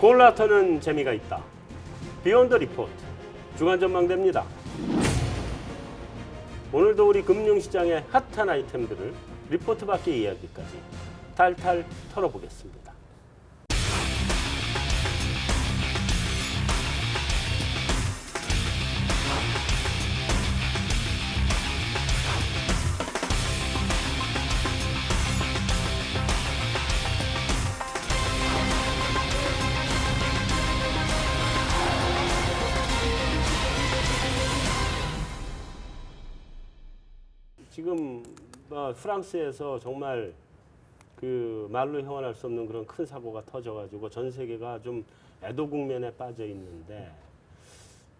골라터는 재미가 있다. 비욘드 리포트 주간 전망대입니다. 오늘도 우리 금융시장의 핫한 아이템들을 리포트 밖의 이야기까지 탈탈 털어보겠습니다. 지금 프랑스에서 정말 그 말로 형언할 수 없는 그런 큰 사고가 터져가지고 전 세계가 좀 애도 국면에 빠져 있는데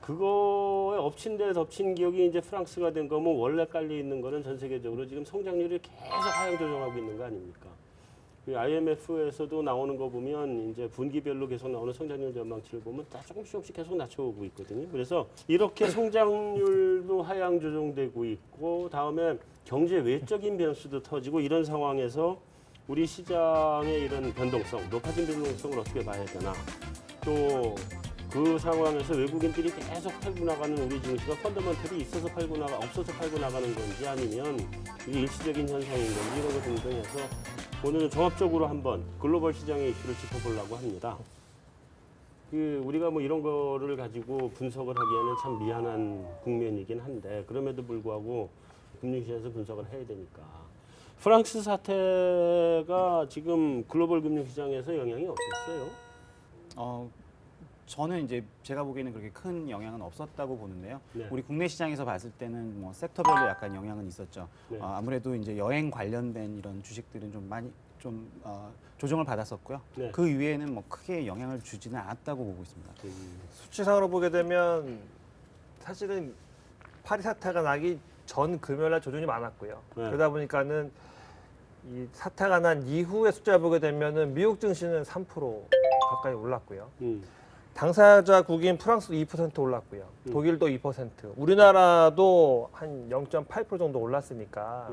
그거에 엎친 데 덮친 기억이 이제 프랑스가 된 거면 원래 깔려 있는 거는 전 세계적으로 지금 성장률이 계속 하향 조정하고 있는 거 아닙니까? 그 IMF에서도 나오는 거 보면 이제 분기별로 계속 나오는 성장률 전망치를 보면 다 조금씩 계속 낮춰오고 있거든요. 그래서 이렇게 성장률도 하향 조정되고 있고 다음에 경제 외적인 변수도 터지고 이런 상황에서 우리 시장의 이런 변동성, 높아진 변동성을 어떻게 봐야 되나? 또 그 상황에서 외국인들이 계속 팔고 나가는 우리 증시가 펀더먼털이 있어서 팔고 나가 없어서 팔고 나가는 건지 아니면 이게 일시적인 현상인 건지 이런 거 등등해서 오늘은 종합적으로 한번 글로벌 시장의 이슈를 짚어보려고 합니다. 우리가 뭐 이런 거를 가지고 분석을 하기에는 참 미안한 국면이긴 한데 그럼에도 불구하고 금융시장에서 분석을 해야 되니까. 프랑스 사태가 지금 글로벌 금융시장에서 영향이 어땠어요? 저는 이제 제가 보기에는 그렇게 큰 영향은 없었다고 보는데요. 네. 우리 국내 시장에서 봤을 때는 뭐 섹터별로 약간 영향은 있었죠. 네. 아무래도 이제 여행 관련된 이런 주식들은 좀 많이 조정을 받았었고요. 네. 그 이외에는 뭐 크게 영향을 주지는 않았다고 보고 있습니다. 수치상으로 보게 되면 사실은 파리 사태가 나기 전 금요일날 조정이 많았고요. 네. 그러다 보니까는 이 사태가 난 이후의 숫자 보게 되면은 미국 증시는 3% 가까이 올랐고요. 당사자국인 프랑스도 2% 올랐고요. 독일도 2%, 우리나라도 한 0.8% 정도 올랐으니까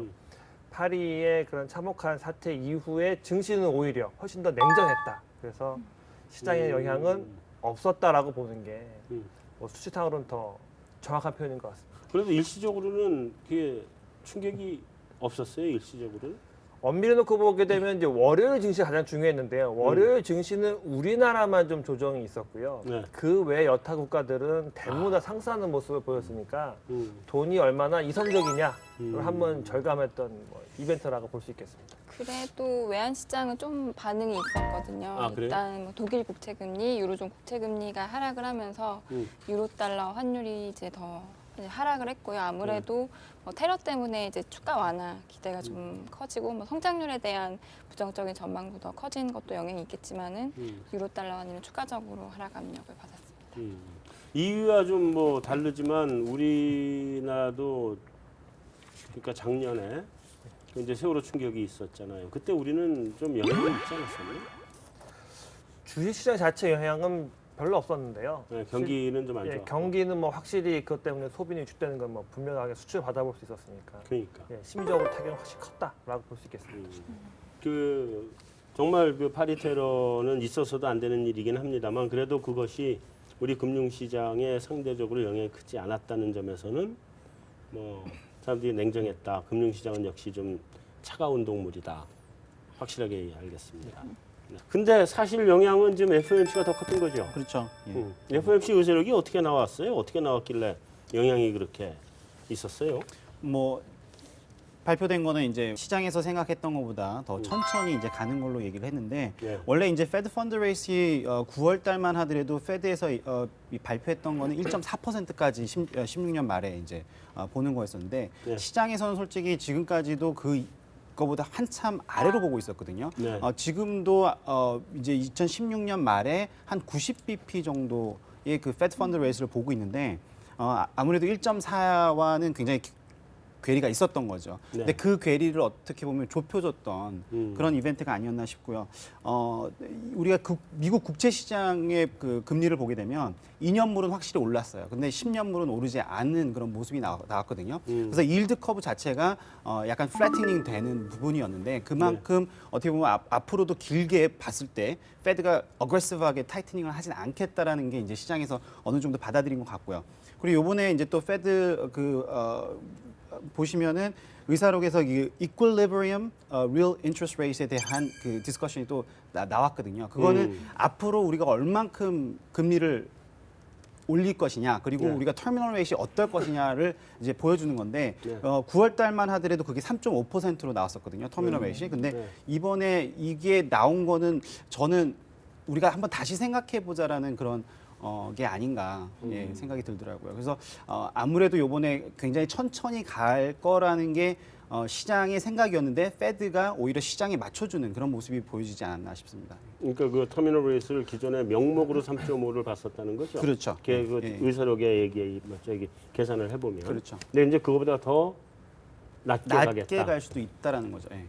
파리의 그런 참혹한 사태 이후에 증시는 오히려 훨씬 더 냉정했다. 그래서 시장의 영향은 없었다라고 보는 게 뭐 수치상으로는 더 정확한 표현인 것 같습니다. 그래도 일시적으로는 그게 충격이 없었어요, 일시적으로? 엄밀히 놓고 보게 되면 이제 월요일 증시가 가장 중요했는데요. 월요일 증시는 우리나라만 좀 조정이 있었고요. 네. 그 외 여타 국가들은 대부분 다 상승하는 모습을 보였으니까 돈이 얼마나 이성적이냐를 한번 절감했던 뭐 이벤트라고 볼 수 있겠습니다. 그래도 외환 시장은 좀 반응이 있었거든요. 아, 그래요? 일단 뭐 독일 국채 금리, 유로존 국채 금리가 하락을 하면서 유로 달러 환율이 이제 더 이제 하락을 했고요. 아무래도 뭐 테러 때문에 이제 주가 완화 기대가 좀 커지고 뭐 성장률에 대한 부정적인 전망도 더 커진 것도 영향이 있겠지만은 유로 달러 환율은 추가적으로 하락 압력을 받았습니다. 이유와 좀 뭐 다르지만 우리나라도 그러니까 작년에 이제 세월호 충격이 있었잖아요. 그때 우리는 좀 영향이 있지 않았었나요? 주식시장 자체 영향은 별로 없었는데요. 네, 경기는 좀 안 예, 좋아. 경기는 뭐 확실히 그것 때문에 소비는 위축되는 건 뭐 분명하게 수치를 받아볼 수 있었으니까 그러니까. 예, 심리적으로 타격이 확실히 컸다라고 볼 수 있겠습니다. 그 정말 그 파리 테러는 있어서도 안 되는 일이긴 합니다만 그래도 그것이 우리 금융시장에 상대적으로 영향이 크지 않았다는 점에서는 뭐 사람들이 냉정했다. 금융시장은 역시 좀 차가운 동물이다. 확실하게 알겠습니다. 네. 근데 사실 영향은 지금 FOMC가 더 컸던 거죠. 그렇죠. 예. FOMC 의제록이 어떻게 나왔어요? 어떻게 나왔길래 영향이 그렇게 있었어요? 뭐 발표된 거는 이제 시장에서 생각했던 것보다 더 천천히 이제 가는 걸로 얘기를 했는데 네. 원래 이제 페드 펀드 레이스이 9월 달만 하더라도 페드에서 이 발표했던 거는 1.4%까지 16년 말에 이제 보는 거였었는데 네. 시장에서는 솔직히 지금까지도 그거보다 한참 아래로 보고 있었거든요. 네. 지금도 이제 2016년 말에 한 90bp 정도의 그 페드 펀드 레이스를 보고 있는데 아무래도 1.4와는 굉장히 괴리가 있었던 거죠. 네. 근데 그 괴리를 어떻게 보면 좁혀줬던 그런 이벤트가 아니었나 싶고요. 우리가 미국 국채 시장의 그 금리를 보게 되면 2년물은 확실히 올랐어요. 근데 10년물은 오르지 않는 그런 모습이 나왔거든요. 그래서 일드 커브 자체가 약간 플래티닝 되는 부분이었는데 그만큼 어떻게 보면 앞으로도 길게 봤을 때 페드가 어그레시브하게 타이트닝을 하진 않겠다라는 게 이제 시장에서 어느 정도 받아들인 것 같고요. 그리고 요번에 이제 또 페드 보시면은 의사록에서 이 equilibrium real interest rate에 대한 그 디스커션이 또 나왔거든요. 그거는 앞으로 우리가 얼만큼 금리를 올릴 것이냐 그리고 네. 우리가 터미널 레이트이 어떨 것이냐를 이제 보여주는 건데 네. 9월 달만 하더라도 그게 3.5%로 나왔었거든요. 터미널 레이트이. 근데 네. 이번에 이게 나온 거는 저는 우리가 한번 다시 생각해 보자라는 그런 게 아닌가 생각이 들더라고요. 그래서 아무래도 요번에 굉장히 천천히 갈 거라는 게 시장의 생각이었는데 페드가 오히려 시장에 맞춰주는 그런 모습이 보여지지 않았나 싶습니다. 그러니까 그 터미널 레이스를 기존에 명목으로 3.5를 봤었다는 거죠. 그렇죠. 그 예. 의사록의 얘기 저기 계산을 해보면. 그렇죠. 근데 이제 그거보다 더 낮게 낮게 가겠다. 갈 수도 있다라는 거죠. 예.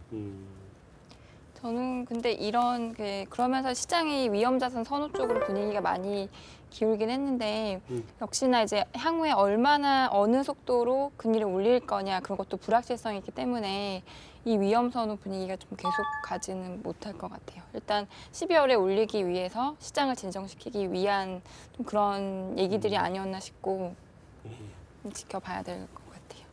저는 근데 이런 그러면서 시장이 위험자산 선호 쪽으로 분위기가 많이 기울긴 했는데 역시나 이제 향후에 얼마나 어느 속도로 금리를 올릴 거냐 그런 것도 불확실성이 있기 때문에 이 위험 선호 분위기가 좀 계속 가지는 못할 것 같아요. 일단 12월에 올리기 위해서 시장을 진정시키기 위한 좀 그런 얘기들이 아니었나 싶고 좀 지켜봐야 될 것 같아요.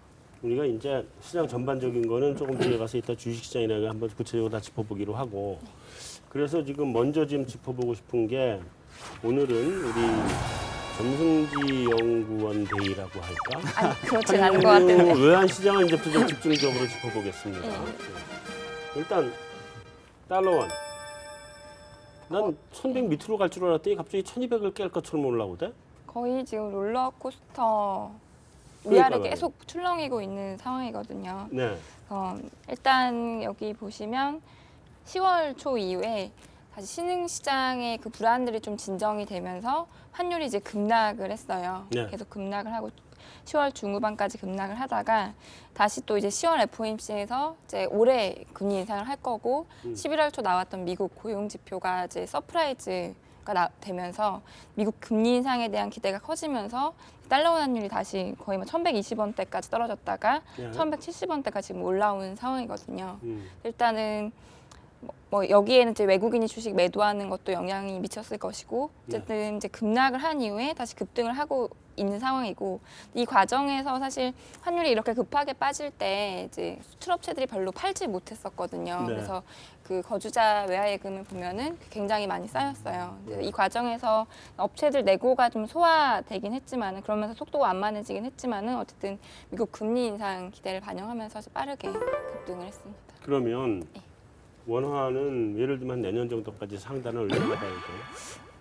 우리가 이제 시장 전반적인 거는 조금 뒤에 가서 이따 주식시장이나 한번 구체적으로 다 짚어보기로 하고 그래서 지금 먼저 지금 짚어보고 싶은 게 오늘은 우리 전승지 연구원 데이라고 할까? 아니 그렇진 않은 것 같은데. 외환 시장을 이제 좀 집중적으로 짚어보겠습니다. 네. 일단 달러원. 난 1100 밑으로 갈 줄 알았더니 갑자기 1200을 깰 것처럼 올라오대? 거의 지금 롤러코스터 그러니까요. 위아래 계속 출렁이고 있는 상황이거든요. 네. 일단 여기 보시면 10월 초 이후에 다시 신흥시장의 그 불안들이 좀 진정이 되면서 환율이 이제 급락을 했어요. 네. 계속 급락을 하고 10월 중후반까지 급락을 하다가 다시 또 이제 10월 FOMC에서 이제 올해 금리 인상을 할 거고 11월 초 나왔던 미국 고용 지표가 이제 서프라이즈가 되면서 미국 금리 인상에 대한 기대가 커지면서 달러 환율이 다시 거의 1,120원대까지 떨어졌다가 네. 1,170원대까지 지금 올라온 상황이거든요. 일단은 뭐 여기에는 이제 외국인이 주식 매도하는 것도 영향이 미쳤을 것이고 어쨌든 이제 급락을 한 이후에 다시 급등을 하고 있는 상황이고 이 과정에서 사실 환율이 이렇게 급하게 빠질 때 이제 수출업체들이 별로 팔지 못했었거든요. 네. 그래서 그 거주자 외화예금을 보면은 굉장히 많이 쌓였어요. 이 과정에서 업체들 내고가 좀 소화되긴 했지만은 그러면서 속도가 완만해지긴 했지만은 어쨌든 미국 금리 인상 기대를 반영하면서 빠르게 급등을 했습니다. 그러면 원화는 예를 들면 내년 정도까지 상단을 올려받아야 돼.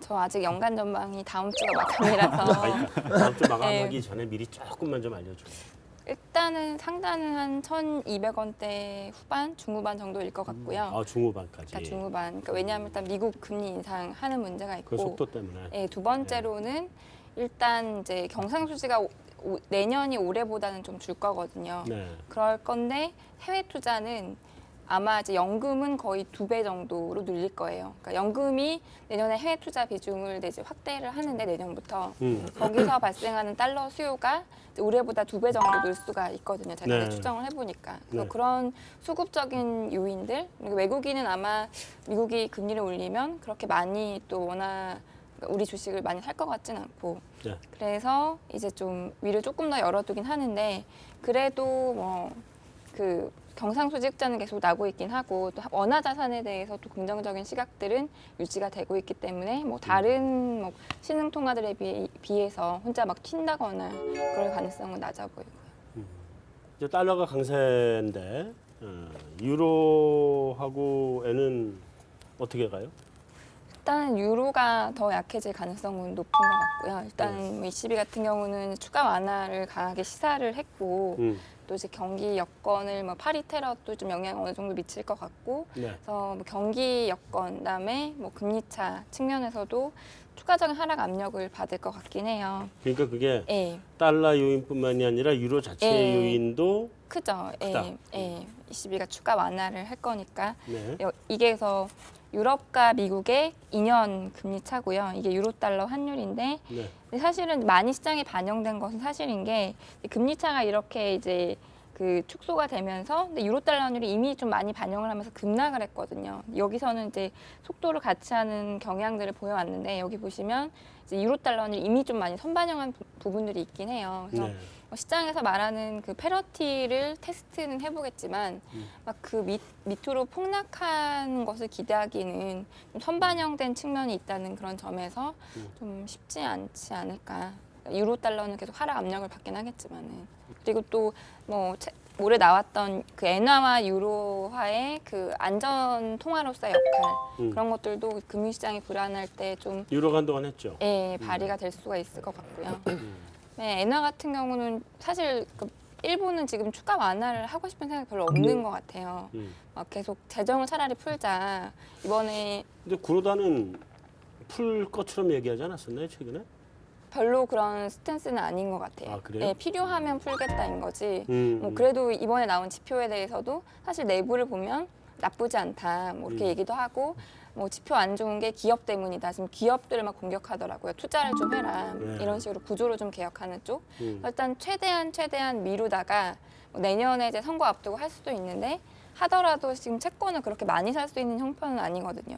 저 아직 연간 전망이 다음 주가 마감이라서 다음 주 마감하기 네. 전에 미리 조금만 좀 알려줘. 일단은 상단은 한 1,200원대 후반, 중후반 정도일 것 같고요. 아 중후반까지. 그러니까 중후반. 그러니까 왜냐하면 일단 미국 금리 인상하는 문제가 있고, 그 속도 때문에. 예, 두 번째로는 일단 이제 경상수지가 내년이 올해보다는 좀 줄 거거든요. 네. 그럴 건데 해외 투자는 아마 이제 연금은 거의 2배 정도로 늘릴 거예요. 그러니까 연금이 내년에 해외 투자 비중을 이제 확대를 하는데 내년부터 거기서 발생하는 달러 수요가 이제 올해보다 2배 정도 늘 수가 있거든요. 제가 네. 이제 추정을 해보니까. 그래서 네. 그런 수급적인 요인들, 그리고 외국인은 아마 미국이 금리를 올리면 그렇게 많이 또 워낙 우리 주식을 많이 살 것 같진 않고 네. 그래서 이제 좀 위를 조금 더 열어두긴 하는데 그래도 뭐 그 경상수지 흑자는 계속 나고 있긴 하고 또 원화 자산에 대해서 또 긍정적인 시각들은 유지가 되고 있기 때문에 뭐 다른 뭐 신흥 통화들에 비해서 혼자 막 튄다거나 그럴 가능성은 낮아 보이고요. 이제 달러가 강세인데 유로하고 엔은 어떻게 가요? 일단 유로가 더 약해질 가능성은 높은 것 같고요. 일단 뭐 ECB 같은 경우는 추가 완화를 강하게 시사를 했고 또 이제 경기 여건을 뭐 파리 테러도 좀 영향 어느 정도 미칠 것 같고 네. 그래서 뭐 경기 여건 그다음에 뭐 금리차 측면에서도 추가적인 하락 압력을 받을 것 같긴 해요. 그러니까 그게 예. 달러 요인뿐만이 아니라 유로 자체의 예. 요인도 크죠. 크다. ECB가 추가 완화를 할 거니까 네. 이게 그래서 유럽과 미국의 2년 금리 차고요. 이게 유로 달러 환율인데 네. 근데 사실은 많이 시장에 반영된 것은 사실인 게 금리 차가 이렇게 이제 그 축소가 되면서 근데 유로 달러 환율이 이미 좀 많이 반영을 하면서 급락을 했거든요. 여기서는 이제 속도를 같이 하는 경향들을 보여왔는데 여기 보시면 이제 유로 달러 환율이 이미 좀 많이 선반영한 부분들이 있긴 해요. 그래서 네. 시장에서 말하는 그 패러티를 테스트는 해보겠지만 막 그 밑으로 폭락한 것을 기대하기는 좀 선반영된 측면이 있다는 그런 점에서 좀 쉽지 않지 않을까. 유로 달러는 계속 하락 압력을 받긴 하겠지만은 그리고 또 뭐 올해 나왔던 그 엔화와 유로화의 그 안전 통화로서의 역할 그런 것들도 금융시장이 불안할 때 좀 유로가 한동안 했죠. 발휘가 될 수가 있을 것 같고요. 네, 엔화 같은 경우는 사실 그 일본은 지금 추가 완화를 하고 싶은 생각이 별로 없는 것 같아요. 막 계속 재정을 차라리 풀자. 이번에 근데 구로다는 풀 것처럼 얘기하지 않았었나요, 최근에? 별로 그런 스탠스는 아닌 것 같아요. 아, 그래요? 네, 필요하면 풀겠다인 거지. 음. 그래도 이번에 나온 지표에 대해서도 사실 내부를 보면 나쁘지 않다. 뭐 이렇게 얘기도 하고 뭐 지표 안 좋은 게 기업 때문이다. 지금 기업들을 막 공격하더라고요. 투자를 좀 해라. 네. 이런 식으로 구조를 좀 개혁하는 쪽. 음. 일단 최대한 미루다가 뭐 내년에 이제 선거 앞두고 할 수도 있는데 하더라도 지금 채권을 그렇게 많이 살 수 있는 형편은 아니거든요.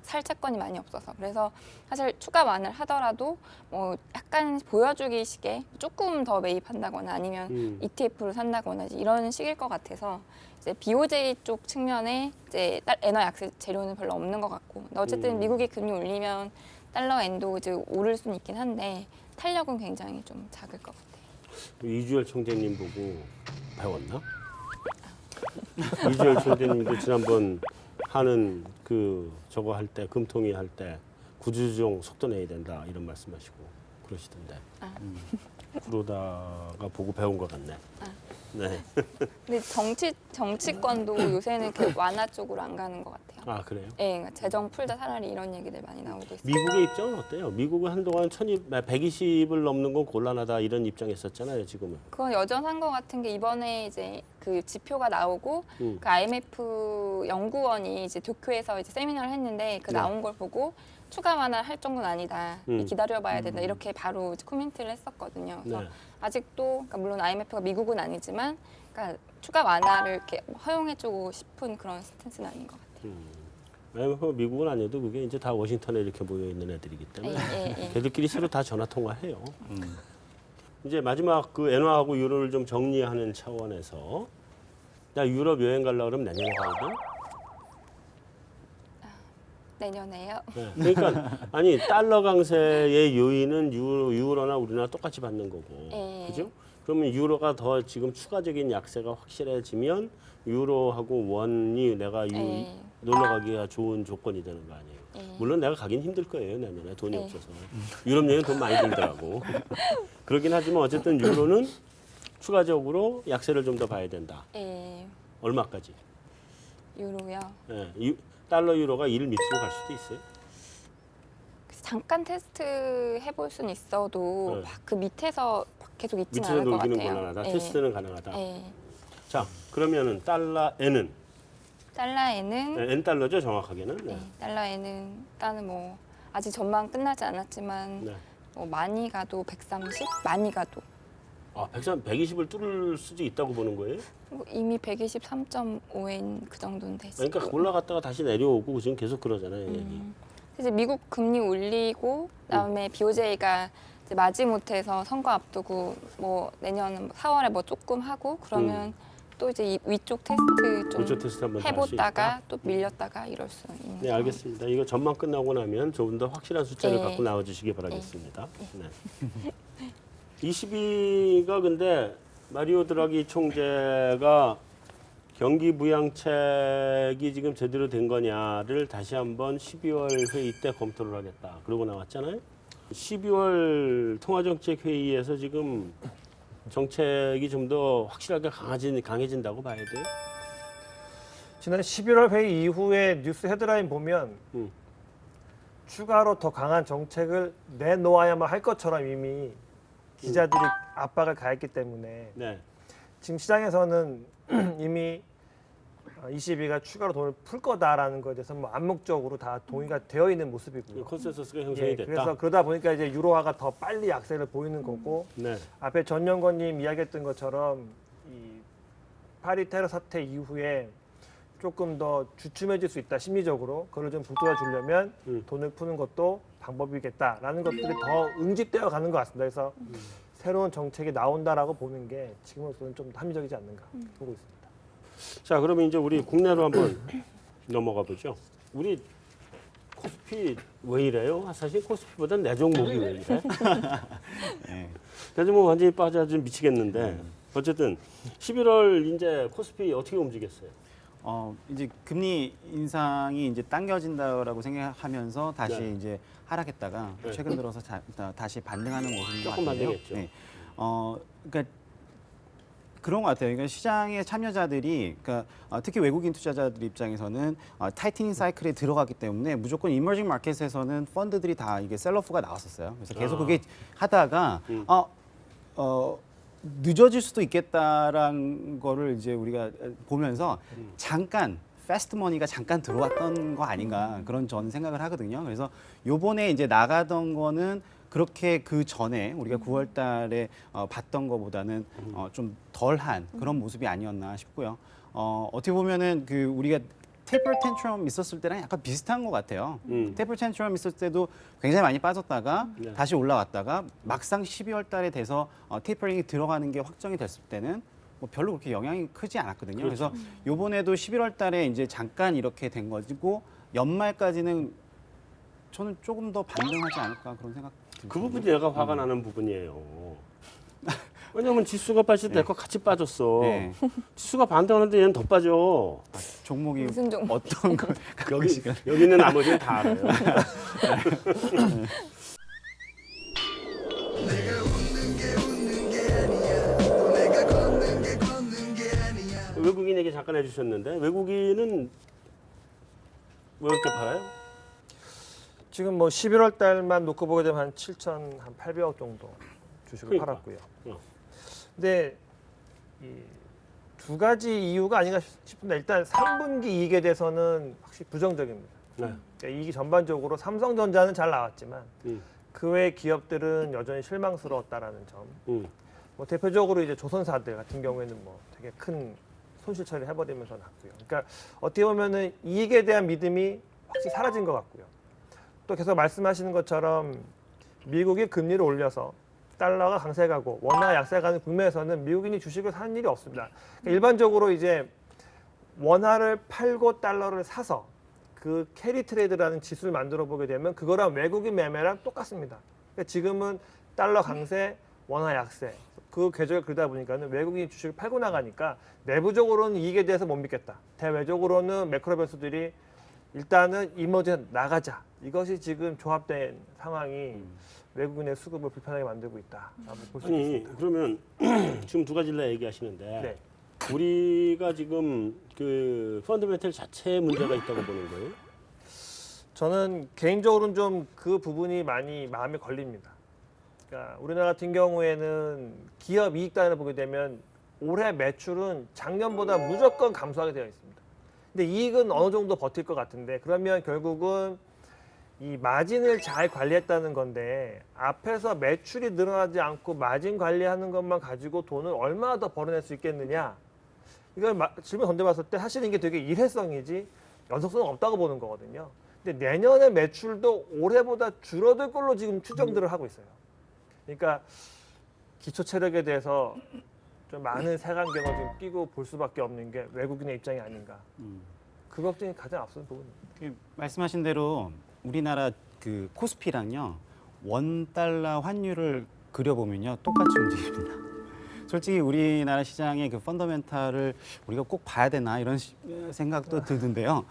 살 채권이 많이 없어서 그래서 사실 추가 완화를 하더라도 뭐 약간 보여주기 식의 조금 더 매입한다거나 아니면 ETF를 산다거나 이런 식일 것 같아서 이제 BOJ 쪽 측면에 이제 엔화 약세 재료는 별로 없는 것 같고 근데 어쨌든 미국이 금리 올리면 달러 엔도 이제 오를 수는 있긴 한데 탄력은 굉장히 좀 작을 것 같아요. 이주열 총재님 보고 배웠나? 이주열 총재님도 지난번 하는 그 저거 할 때 금통위 할 때 구조조정 속도 내야 된다 이런 말씀하시고 그러시던데. 구로다가 보고 배운 것 같네. 네. 근데 정치권도 요새는 그 완화 쪽으로 안 가는 것 같아요. 아 그래요? 예, 그러니까 재정 풀자 차라리 이런 얘기들 많이 나오고 있어요. 미국의 입장은 어때요? 미국은 한동안 120을 넘는 건 곤란하다 이런 입장이었었잖아요. 지금은. 그건 여전한 것 같은 게 이번에 이제 그 지표가 나오고 그 IMF 연구원이 이제 도쿄에서 이제 세미나를 했는데 그 네. 나온 걸 보고 추가 완화 할 정도는 아니다. 기다려봐야 된다. 이렇게 바로 이제 코멘트를 했었거든요. 그래서 네. 아직도 그러니까 물론 IMF가 미국은 아니지만 그러니까 추가 완화를 이렇게 허용해주고 싶은 그런 스탠스는 아닌 것 같아요. IMF 미국은 아니어도 그게 이제 다 워싱턴에 이렇게 모여 있는 애들이기 때문에 예. 걔들끼리 서로 다 전화 통화해요. 이제 마지막 그 엔화하고 유로를 좀 정리하는 차원에서 나 유럽 여행 가려고 그러면 내년에 가야 돼? 내년에요. 네. 그러니까 아니 달러 강세의 요인은 유로나 우리나라 똑같이 받는 거고, 예. 그죠? 그러면 유로가 더 지금 추가적인 약세가 확실해지면 유로하고 원이 내가 예. 놀러 가기가 좋은 조건이 되는 거 아니에요? 예. 물론 내가 가긴 힘들 거예요 내년에 돈이 예. 없어서 유럽 여행 돈 많이 들더라고. 그러긴 하지만 어쨌든 유로는 추가적으로 약세를 좀 더 봐야 된다. 예. 얼마까지? 유로요. 예. 달러 유로가 1 밑으로 갈 수도 있어요. 그래서 잠깐 테스트 해볼 수는 있어도 네. 막 그 밑에서 막 계속 있지는 밑에서 않을 것 놀기는 같아요. 곤란하다. 예. 테스트는 가능하다. 예. 자, 그러면은 달러에는 달러에는 N 달러죠 정확하게는. 네. 달러에는 일단은 뭐 아직 전망 끝나지 않았지만 네. 뭐 많이 가도 130, 많이 가도 아, 120을 뚫을 수도 있다고 보는 거예요? 뭐 이미 123.5엔 그 정도인데. 지금. 그러니까 올라갔다가 다시 내려오고 지금 계속 그러잖아요, 얘기. 이제 미국 금리 올리고 그다음에 BOJ가 이제 마지못해서 선거 앞두고 뭐 내년 4월에 뭐 조금 하고 그러면 또 이제 이 위쪽 테스트 좀 그쪽 테스트 한번 더 해보다가 또 밀렸다가 이럴 수 있는. 네, 상황. 알겠습니다. 이거 전망 끝나고 나면 조금 더 확실한 숫자를 예. 갖고 나와주시기 바라겠습니다. 네. 22가 근데 마리오 드라기 총재가 경기 부양책이 지금 제대로 된 거냐를 다시 한번 12월 회의 때 검토를 하겠다. 그러고 나왔잖아요. 12월 통화정책회의에서 지금 정책이 좀 더 확실하게 강해진다고 봐야 돼요. 지난 11월 회의 이후에 뉴스 헤드라인 보면 추가로 더 강한 정책을 내놓아야만 할 것처럼 이미 기자들이 압박을 가했기 때문에 네. 지금 시장에서는 이미 ECB가 추가로 돈을 풀 거다라는 것에 대해서 뭐 암묵적으로 다 동의가 되어 있는 모습이고요. 컨센서스가 형성이 됐다. 그래서 그러다 보니까 이제 유로화가 더 빨리 약세를 보이는 거고 네. 앞에 전연권님 이야기했던 것처럼 이 파리 테러 사태 이후에 조금 더 주춤해질 수 있다 심리적으로 그걸 좀 북돋아 주려면 돈을 푸는 것도 방법이겠다라는 것들이 더 응집되어 가는 것 같습니다. 그래서 새로운 정책이 나온다라고 보는 게 지금으로서는 좀 합리적이지 않는가 보고 있습니다. 자, 그러면 이제 우리 국내로 한번 넘어가 보죠. 우리 코스피 왜 이래요? 사실 코스피보다 내 종목이 왜 이래? 네. 그래서 뭐 완전히 빠져서 미치겠는데 어쨌든 11월 이제 코스피 어떻게 움직였어요? 이제 금리 인상이 이제 당겨진다라고 생각하면서 다시 네. 이제 하락했다가 네. 최근 들어서 다시 반등하는 모습인 것 조금 같은데요. 반등했죠. 네. 그러니까 그런 것 같아요. 그러니까 시장의 참여자들이, 그러니까 특히 외국인 투자자들 입장에서는 타이트닝 사이클에 들어갔기 때문에 무조건 이머징 마켓에서는 펀드들이 다 이게 셀러프가 나왔었어요. 그래서 계속 그게 하다가 늦어질 수도 있겠다라는 거를 이제 우리가 보면서 잠깐 패스트 머니가 잠깐 들어왔던 거 아닌가 그런 저는 생각을 하거든요. 그래서 요번에 이제 나가던 거는 그렇게 그 전에 우리가 9월 달에 봤던 거보다는 좀 덜한 그런 모습이 아니었나 싶고요. 어떻게 보면은 그 우리가 테이퍼 텐트럼 있었을 때랑 약간 비슷한 것 같아요. 테이퍼 텐트럼 있을 때도 굉장히 많이 빠졌다가 네. 다시 올라왔다가 막상 12월 달에 돼서 테이퍼링이 들어가는 게 확정이 됐을 때는 뭐 별로 그렇게 영향이 크지 않았거든요. 그래서 요번에도 11월 달에 이제 잠깐 이렇게 된 거고 연말까지는 저는 조금 더 반등하지 않을까 그런 생각 듭니다. 그 부분이 내가 화가 나는 부분이에요. 왜냐면 지수가 빠질 때 거 같이 빠졌어. 네. 지수가 반등하는데 얘는 더 빠져. 종목이 무슨 종목? 어떤 걸 여기 여기 있는 나머지는 다 알아요. 외국인 얘기 잠깐 해주셨는데 외국인은 왜 이렇게 팔아요? 지금 뭐 11월 달만 놓고 보게 되면 한 7,800억 정도 주식을 그러니까. 팔았고요. 어. 근데 이 두 가지 이유가 아닌가 싶은데 일단 3분기 이익에 대해서는 확실히 부정적입니다. 네. 그러니까 이익이 전반적으로 삼성전자는 잘 나왔지만 음, 그 외 기업들은 여전히 실망스러웠다라는 점. 음, 뭐 대표적으로 이제 조선사들 같은 경우에는 뭐 되게 큰 손실 처리를 해버리면서 났고요. 그러니까 어떻게 보면은 이익에 대한 믿음이 확실히 사라진 것 같고요. 또 계속 말씀하시는 것처럼 미국이 금리를 올려서 달러가 강세가고 원화 약세가는 국면에서는 미국인이 주식을 사는 일이 없습니다. 그러니까 일반적으로 이제 원화를 팔고 달러를 사서 그 캐리 트레이드라는 지수를 만들어 보게 되면 그거랑 외국인 매매랑 똑같습니다. 그러니까 지금은 달러 강세, 원화 약세 그 궤적을 그리다 보니까는 외국인이 주식을 팔고 나가니까 내부적으로는 이익에 대해서 못 믿겠다. 대외적으로는 매크로 변수들이 일단은 이머지 나가자. 이것이 지금 조합된 상황이 외국인의 수급을 불편하게 만들고 있다라고 볼 수 아니 있습니다. 그러면 지금 두 가지를 얘기하시는데 네. 우리가 지금 그 펀더멘털 자체에 문제가 있다고 보는 거예요? 저는 개인적으로는 좀 그 부분이 많이 마음에 걸립니다. 그러니까 우리나라 같은 경우에는 기업 이익단을 보게 되면 올해 매출은 작년보다 무조건 감소하게 되어 있습니다. 근데 이익은 어느 정도 버틸 것 같은데 그러면 결국은 이 마진을 잘 관리했다는 건데 앞에서 매출이 늘어나지 않고 마진 관리하는 것만 가지고 돈을 얼마나 더 벌어낼 수 있겠느냐 이걸 질문 던져봤을 때 사실 이게 되게 일회성이지 연속성은 없다고 보는 거거든요. 근데 내년에 매출도 올해보다 줄어들 걸로 지금 추정들을 하고 있어요. 그러니까 기초 체력에 대해서 좀 많은 색안경을 지금 끼고 볼 수밖에 없는 게 외국인의 입장이 아닌가. 그 걱정이 가장 앞선 부분입니다. 그 말씀하신 대로 우리나라 그 코스피랑요 원 달러 환율을 그려보면요 똑같이 움직입니다. 솔직히 우리나라 시장의 그 펀더멘탈을 우리가 꼭 봐야 되나 이런 생각도 드는데요.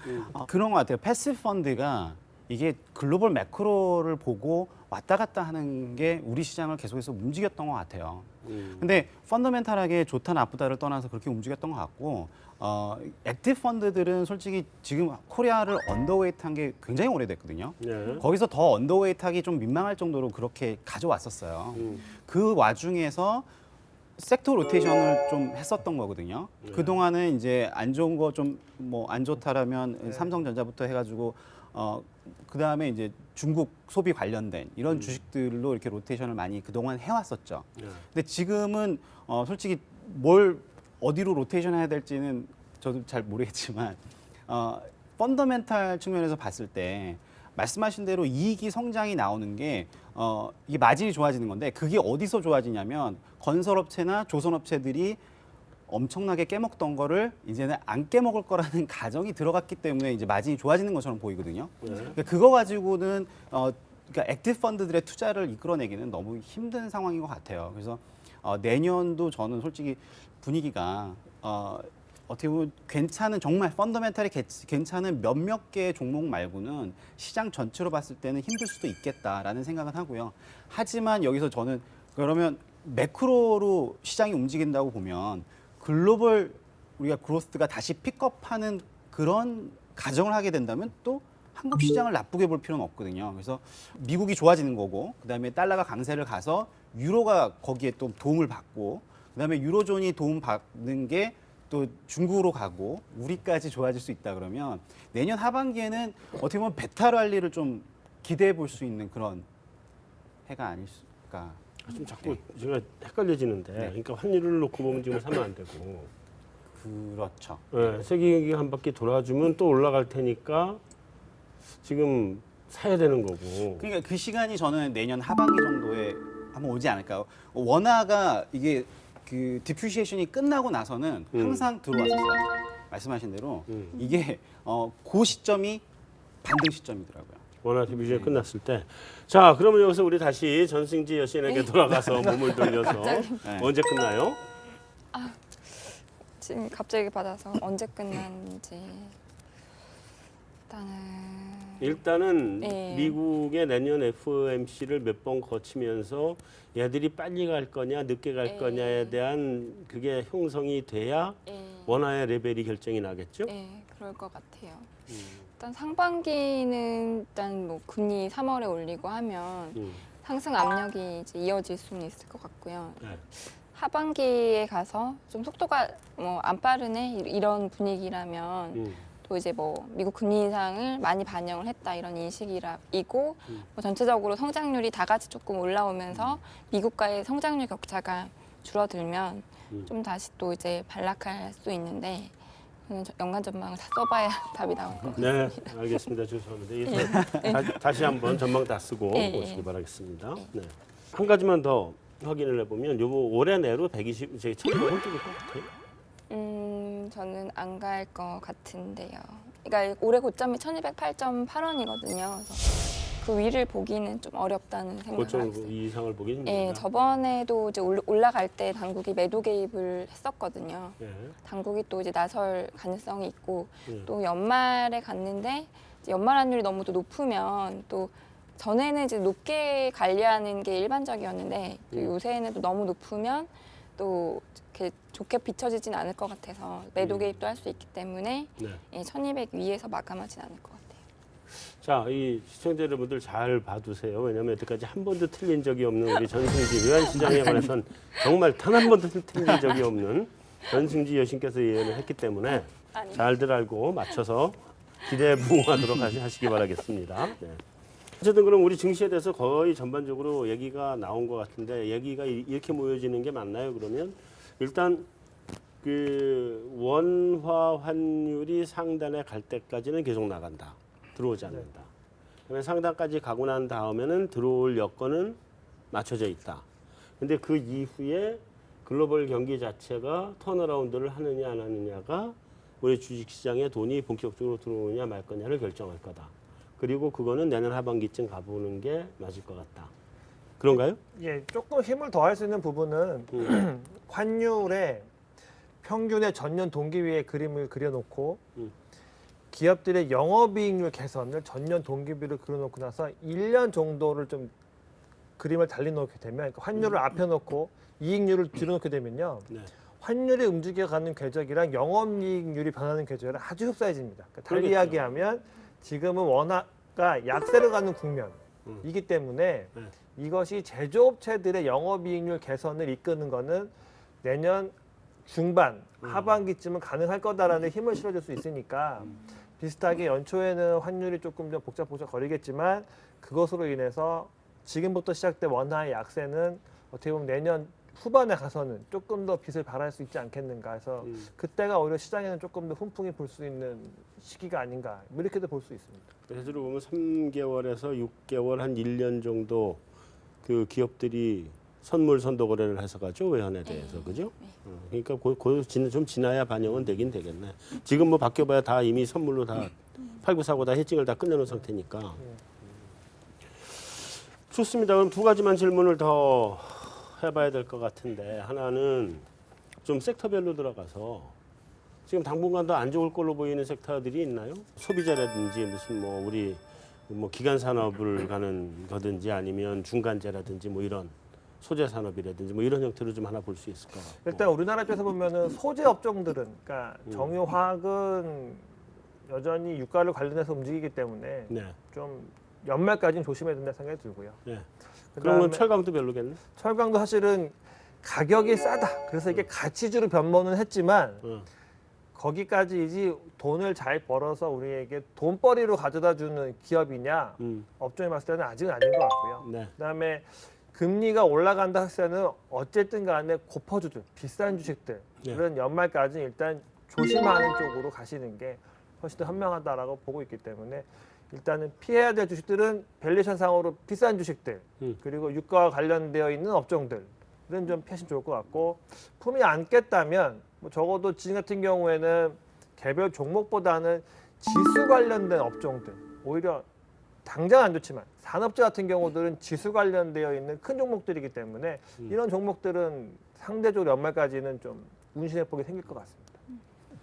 그런 것 같아요. 패시브 펀드가 이게 글로벌 매크로를 보고 왔다 갔다 하는 게 우리 시장을 계속해서 움직였던 것 같아요. 근데 펀더멘탈하게 좋다 나쁘다를 떠나서 그렇게 움직였던 것 같고 액티브 펀드들은 솔직히 지금 코리아를 언더웨이트한 게 굉장히 오래됐거든요. 네. 거기서 더 언더웨이트하기 좀 민망할 정도로 그렇게 가져왔었어요. 그 와중에서 섹터 로테이션을 좀 했었던 거거든요. 네. 그 동안은 이제 안 좋은 거 좀 뭐 안 좋다라면 네. 삼성전자부터 해가지고 그 다음에 이제 중국 소비 관련된 이런 주식들로 이렇게 로테이션을 많이 그 동안 해왔었죠. 네. 근데 지금은 솔직히 뭘 어디로 로테이션 해야 될지는 저도 잘 모르겠지만 펀더멘탈 측면에서 봤을 때 말씀하신 대로 이익이 성장이 나오는 게 이게 마진이 좋아지는 건데 그게 어디서 좋아지냐면 건설업체나 조선업체들이 엄청나게 깨먹던 거를 이제는 안 깨먹을 거라는 가정이 들어갔기 때문에 이제 마진이 좋아지는 것처럼 보이거든요. 네. 그러니까 그거 가지고는 그러니까 액티브 펀드들의 투자를 이끌어내기는 너무 힘든 상황인 것 같아요. 그래서 내년도 저는 솔직히 분위기가 어떻게 보면 괜찮은 정말 펀더멘탈이 괜찮은 몇몇 개의 종목 말고는 시장 전체로 봤을 때는 힘들 수도 있겠다라는 생각은 하고요. 하지만 여기서 저는 그러면 매크로로 시장이 움직인다고 보면 글로벌 우리가 그로스가 다시 픽업하는 그런 가정을 하게 된다면 또 한국 시장을 나쁘게 볼 필요는 없거든요. 그래서 미국이 좋아지는 거고 그다음에 달러가 강세를 가서 유로가 거기에 또 도움을 받고 그다음에 유로존이 도움 받는 게 또 중국으로 가고 우리까지 좋아질 수 있다 그러면 내년 하반기에는 어떻게 보면 베타 랠리를 좀 기대해 볼 수 있는 그런 해가 아닐까. 좀 자꾸 제가 헷갈려지는데, 그러니까 환율을 놓고 보면 지금 사면 안 되고, 그렇죠. 네, 세계 한 바퀴 돌아주면 또 올라갈 테니까 지금 사야 되는 거고. 그러니까 그 시간이 저는 내년 하반기 정도에 한번 오지 않을까요? 원화가 이게 그 디프리시에이션이 끝나고 나서는 항상 들어왔었어요. 말씀하신 대로 이게 그 시점이 반등 시점이더라고요. 원화 디비전이 끝났을 때. 자, 그러면 여기서 우리 다시 전승지 여신에게 돌아가서 몸을 돌려서 언제 끝나요? 지금 갑자기 받아서 언제 끝났는지 일단은 네. 미국의 내년 FOMC를 몇 번 거치면서 얘들이 빨리 갈 거냐 늦게 갈 네. 거냐에 대한 그게 형성이 돼야 원화의 레벨이 결정이 나겠죠? 네, 그럴 것 같아요. 일단 상반기는 일단 뭐 금리 3월에 올리고 하면 상승 압력이 이제 이어질 수는 있을 것 같고요. 네. 하반기에 가서 좀 속도가 뭐 안 빠르네 이런 분위기라면 또 이제 뭐 미국 금리 인상을 많이 반영을 했다 이런 인식이고 뭐 전체적으로 성장률이 다 같이 조금 올라오면서 미국과의 성장률 격차가 줄어들면 좀 다시 또 이제 반락할 수 있는데 저는 연간 전망을 다 써봐야 답이 나올 것 네, 같습니다. 알겠습니다. 죄송합니다. 이게 다시 한번 전망 다 쓰고 네, 보시기 네. 바라겠습니다. 네. 한 가지만 더 확인을 해보면 요거 올해 내로 120, 제 1,200원 찍을 것 같아요. 저는 안 갈 것 같은데요. 그러니까 올해 고점이 1208.8원이거든요. 그래서 그 위를 보기는 좀 어렵다는 생각을 하고 고점 있어요. 이상을 보기는 예, 힘듭니다. 저번에도 이제 올라갈 때 당국이 매도 개입을 했었거든요. 네. 당국이 또 이제 나설 가능성이 있고 네. 또 연말에 갔는데 이제 연말 환율이 너무 또 높으면 또 전에는 이제 높게 관리하는 게 일반적이었는데 또 요새는 또 너무 높으면 또 이렇게 좋게 비춰지진 않을 것 같아서 매도 개입도 할 수 있기 때문에 네. 예, 1200 위에서 마감하진 않을 것 같아요. 자, 이 시청자 여러분들 잘 봐두세요. 왜냐하면 여태까지 한 번도 틀린 적이 없는 우리 전승지 외환시장에 관해서는 정말 단 한 번도 틀린 적이 없는 전승지 여신께서 예언을 했기 때문에 아니. 잘들 알고 맞춰서 기대에 부응하도록 하시기 바라겠습니다. 네. 어쨌든 그럼 우리 증시에 대해서 거의 전반적으로 얘기가 나온 것 같은데 얘기가 이렇게 모여지는 게 맞나요? 그러면 일단 그 원화 환율이 상단에 갈 때까지는 계속 나간다. 들어오지 않는다. 그러면 상단까지 가고 난 다음에는 들어올 여건은 맞춰져 있다. 근데 그 이후에 글로벌 경기 자체가 턴어라운드를 하느냐 안 하느냐가 우리 주식시장에 돈이 본격적으로 들어오느냐 말 거냐를 결정할 거다. 그리고 그거는 내년 하반기쯤 가보는 게 맞을 것 같다. 그런가요? 예, 조금 힘을 더할 수 있는 부분은 환율의 평균의 전년 동기비의 그림을 그려놓고 기업들의 영업이익률 개선을 전년 동기비를 그려놓고 나서 1년 정도를 좀 그림을 달리놓게 되면 그러니까 환율을 앞에 놓고 이익률을 뒤로 놓게 되면요. 네. 환율이 움직여가는 궤적이랑 영업이익률이 변하는 궤적이랑 아주 흡사해집니다. 그러니까 달리 그러겠죠. 이야기하면 지금은 원화가 약세를 가는 국면이기 때문에 네. 이것이 제조업체들의 영업이익률 개선을 이끄는 거는 내년 중반, 하반기쯤은 가능할 거다라는 힘을 실어줄 수 있으니까 비슷하게 연초에는 환율이 조금 좀 복잡복잡 거리겠지만 그것으로 인해서 지금부터 시작된 원화의 약세는 어떻게 보면 내년 후반에 가서는 조금 더 빚을 발할 수 있지 않겠는가 해서 그때가 오히려 시장에는 조금 더 훈풍이 불 수 있는 시기가 아닌가 뭐 이렇게도 볼 수 있습니다. 대체로 보면 3개월에서 6개월 한 1년 정도 그 기업들이 선물 선도 거래를 해서 가죠 외환에 대해서 그죠? 그러니까 좀 지나야 반영은 되긴 되겠네. 지금 뭐 바뀌어봐야 다 이미 선물로 다 팔고 사고 다 해칭을 다 끝내놓은 상태니까. 좋습니다. 그럼 두 가지만 질문을 더 해봐야 될 것 같은데 하나는 좀 섹터별로 들어가서 지금 당분간 더 안 좋을 걸로 보이는 섹터들이 있나요? 소비자라든지 무슨 뭐 우리 뭐 기간 산업을 가는 거든지 아니면 중간재라든지 뭐 이런 소재 산업이라든지 뭐 이런 형태로 좀 하나 볼 수 있을 것 같고. 일단 우리나라 쪽에서 보면은 소재 업종들은 그러니까 정유화학은 여전히 유가를 관련해서 움직이기 때문에 네. 좀 연말까지는 조심해야 된다는 생각이 들고요. 네. 그다음에 그러면 철강도 별로겠네. 철강도 사실은 가격이 싸다. 그래서 이게 가치주로 변모는 했지만 거기까지 이제 돈을 잘 벌어서 우리에게 돈벌이로 가져다 주는 기업이냐 업종에 봤을 때는 아직은 아닌 것 같고요. 네. 그다음에 금리가 올라간다 했을 때는 어쨌든 간에 고퍼주들, 비싼 주식들 네. 그런 연말까지 일단 조심하는 쪽으로 가시는 게 훨씬 더 현명하다라고 보고 있기 때문에 일단은 피해야 될 주식들은 밸류에이션 상으로 비싼 주식들 그리고 유가와 관련되어 있는 업종들은 좀 피하시면 좋을 것 같고 품이 안 깼다면 뭐 적어도 지금 같은 경우에는 개별 종목보다는 지수 관련된 업종들 오히려 당장 안 좋지만 산업재 같은 경우들은 지수 관련되어 있는 큰 종목들이기 때문에 이런 종목들은 상대적으로 연말까지는 좀 운신의 폭이 생길 것 같습니다.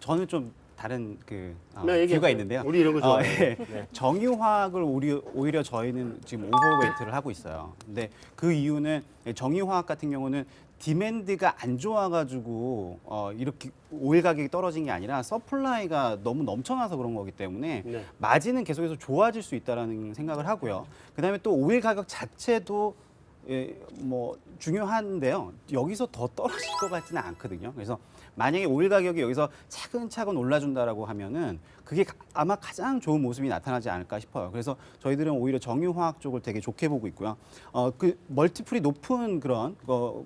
저는 좀 다른 네, 얘기해요. 뷰가 있는데요. 우리 이런 거 좋아해요. 예. 네. 정유화학을 오히려 저희는 지금 오버웨이트를 하고 있어요. 근데 그 이유는 정유화학 같은 경우는 디맨드가 안 좋아가지고 이렇게 오일 가격이 떨어진 게 아니라 서플라이가 너무 넘쳐나서 그런 거기 때문에 네. 마진은 계속해서 좋아질 수 있다라는 생각을 하고요. 그다음에 또 오일 가격 자체도 뭐 중요한데요. 여기서 더 떨어질 것 같지는 않거든요. 그래서 만약에 오일 가격이 여기서 차근차근 올라준다라고 하면은 그게 아마 가장 좋은 모습이 나타나지 않을까 싶어요. 그래서 저희들은 오히려 정유화학 쪽을 되게 좋게 보고 있고요. 그 멀티플이 높은 그런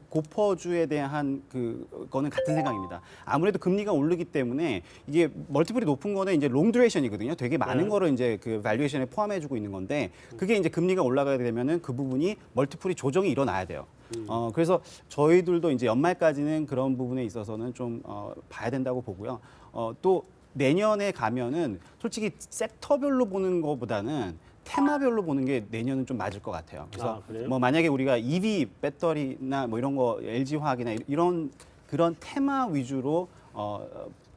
고퍼주에 대한 그거는 같은 생각입니다. 아무래도 금리가 오르기 때문에 이게 멀티플이 높은 거는 이제 롱 듀레이션이거든요. 되게 많은 네. 거를 이제 그 밸류에이션에 포함해주고 있는 건데 그게 이제 금리가 올라가게 되면은 그 부분이 멀티플이 조정이 일어나야 돼요. 그래서 저희들도 이제 연말까지는 그런 부분에 있어서는 좀 봐야 된다고 보고요. 또 내년에 가면은 솔직히 섹터별로 보는 것보다는 테마별로 보는 게 내년은 좀 맞을 것 같아요. 그래서 그래요? 뭐 만약에 우리가 EV 배터리나 뭐 이런 거 LG 화학이나 이런 그런 테마 위주로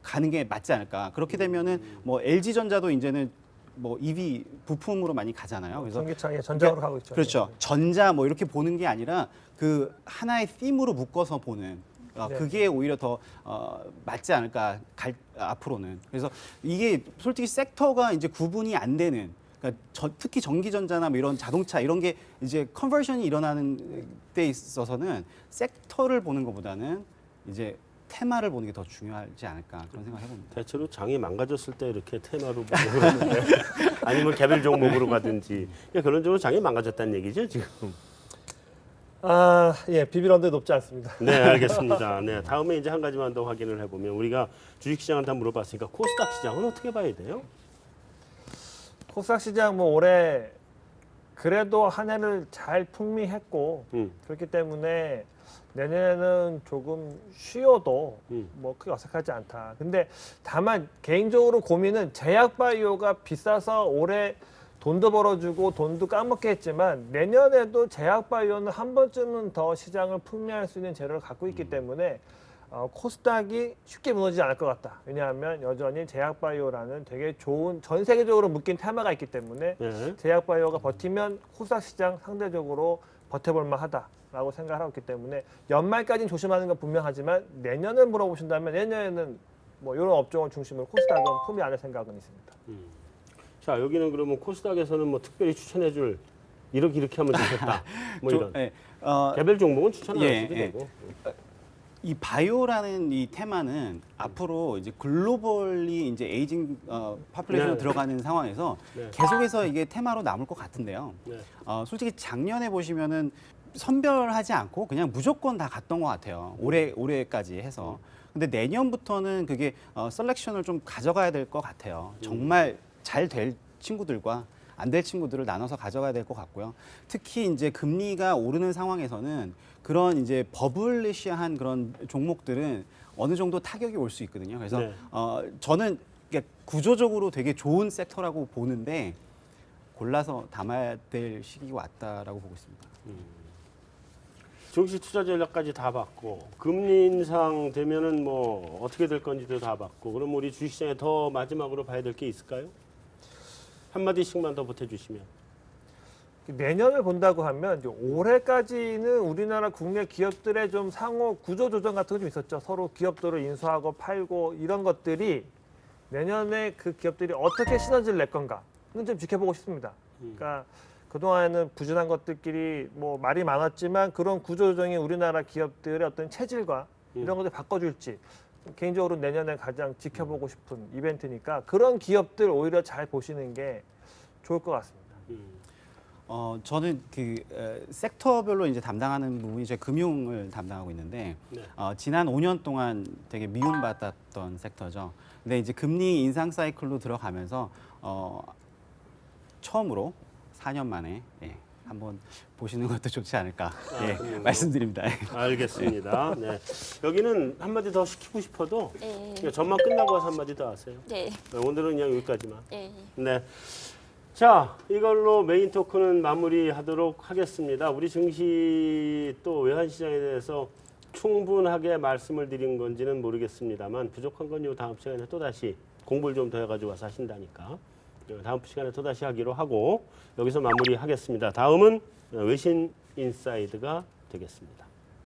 가는 게 맞지 않을까. 그렇게 되면은 뭐 LG 전자도 이제는 뭐 EV 부품으로 많이 가잖아요. 그래서 전기차에 전장으로 가고 있죠. 그렇죠. 전자 뭐 이렇게 보는 게 아니라 그 하나의 팀으로 묶어서 보는 네. 그게 오히려 더 맞지 않을까 앞으로는. 그래서 이게 솔직히 섹터가 이제 구분이 안 되는. 그러니까 특히 전기전자나 뭐 이런 자동차 이런 게 이제 컨버션이 일어나는 데 있어서는 섹터를 보는 것보다는 이제 테마를 보는 게 더 중요하지 않을까 그런 생각을 해봅니다. 대체로 장이 망가졌을 때 이렇게 테마로 보고 그러는데 아니면 개별 종목으로 가든지 그런 쪽으로 장이 망가졌다는 얘기죠 지금. 예, 비빌언데 높지 않습니다. 네, 알겠습니다. 네, 다음에 이제 한 가지만 더 확인을 해보면 우리가 주식시장을 다 물어봤으니까 코스닥 시장은 어떻게 봐야 돼요? 코스닥 시장 뭐 올해 그래도 한 해를 잘 풍미했고 그렇기 때문에 내년에는 조금 쉬어도 뭐 크게 어색하지 않다. 근데 다만 개인적으로 고민은 제약바이오가 비싸서 올해 돈도 벌어주고 돈도 까먹게 했지만 내년에도 제약바이오는 한 번쯤은 더 시장을 풍미할 수 있는 재료를 갖고 있기 때문에 코스닥이 쉽게 무너지지 않을 것 같다. 왜냐하면 여전히 제약바이오라는 되게 좋은 전 세계적으로 묶인 테마가 있기 때문에 네. 제약바이오가 버티면 코스닥 시장 상대적으로 버텨볼 만하다라고 생각하고 있기 때문에 연말까지는 조심하는 건 분명하지만 내년을 물어보신다면 내년에는 뭐 이런 업종을 중심으로 코스닥은 품이 안할 생각은 있습니다. 자, 여기는 그러면 코스닥에서는 뭐 특별히 추천해줄 이렇게 하면 좋겠다. 뭐 이런. 예, 개별 종목은 추천 안 예, 하셔도 예. 되고. 이 바이오라는 이 테마는 앞으로 이제 글로벌리 이제 에이징 파퓰레이션 네. 들어가는 상황에서 네. 계속해서 이게 테마로 남을 것 같은데요. 네. 솔직히 작년에 보시면은 선별하지 않고 그냥 무조건 다 갔던 것 같아요. 올해까지 해서. 근데 내년부터는 그게 셀렉션을 좀 가져가야 될 것 같아요. 정말 잘 될 친구들과 안 될 친구들을 나눠서 가져가야 될 것 같고요. 특히 이제 금리가 오르는 상황에서는 그런 이제 버블리시한 그런 종목들은 어느 정도 타격이 올 수 있거든요. 그래서 네. 저는 이게 구조적으로 되게 좋은 섹터라고 보는데 골라서 담아야 될 시기가 왔다라고 보고 있습니다. 증시 투자 전략까지 다 봤고 금리 인상 되면은 뭐 어떻게 될 건지도 다 봤고 그럼 우리 주식시장에 더 마지막으로 봐야 될 게 있을까요? 한 마디씩만 더 보태주시면. 내년을 본다고 하면 이제 올해까지는 우리나라 국내 기업들의 좀 상호 구조 조정 같은 게 좀 있었죠. 서로 기업들을 인수하고 팔고 이런 것들이 내년에 그 기업들이 어떻게 시너지를 낼 건가는 좀 지켜보고 싶습니다. 그러니까 그동안에는 부진한 것들끼리 뭐 말이 많았지만 그런 구조 조정이 우리나라 기업들의 어떤 체질과 이런 것들 바꿔줄지 개인적으로 내년에 가장 지켜보고 싶은 이벤트니까 그런 기업들 오히려 잘 보시는 게 좋을 것 같습니다. 저는 그 섹터별로 이제 담당하는 부분이 제 금융을 담당하고 있는데 네. 지난 5년 동안 되게 미움받았던 sek터죠. 근데 이제 금리 인상 사이클로 들어가면서 처음으로 4년 만에 한번 보시는 것도 좋지 않을까 말씀드립니다. 알겠습니다. 네. 여기는 한마디 더 시키고 싶어도 예. 그냥 전만 끝나고 와서 한마디 더 하세요. 예. 오늘은 그냥 여기까지만. 예. 네. 자, 이걸로 메인 토크는 마무리하도록 하겠습니다. 우리 증시 또 외환시장에 대해서 충분하게 말씀을 드린 건지는 모르겠습니다만 부족한 건 요 다음 시간에 또 다시 공부를 좀 더 해가지고 와서 하신다니까 다음 시간에 또 다시 하기로 하고 여기서 마무리하겠습니다. 다음은 외신 인사이드가 되겠습니다.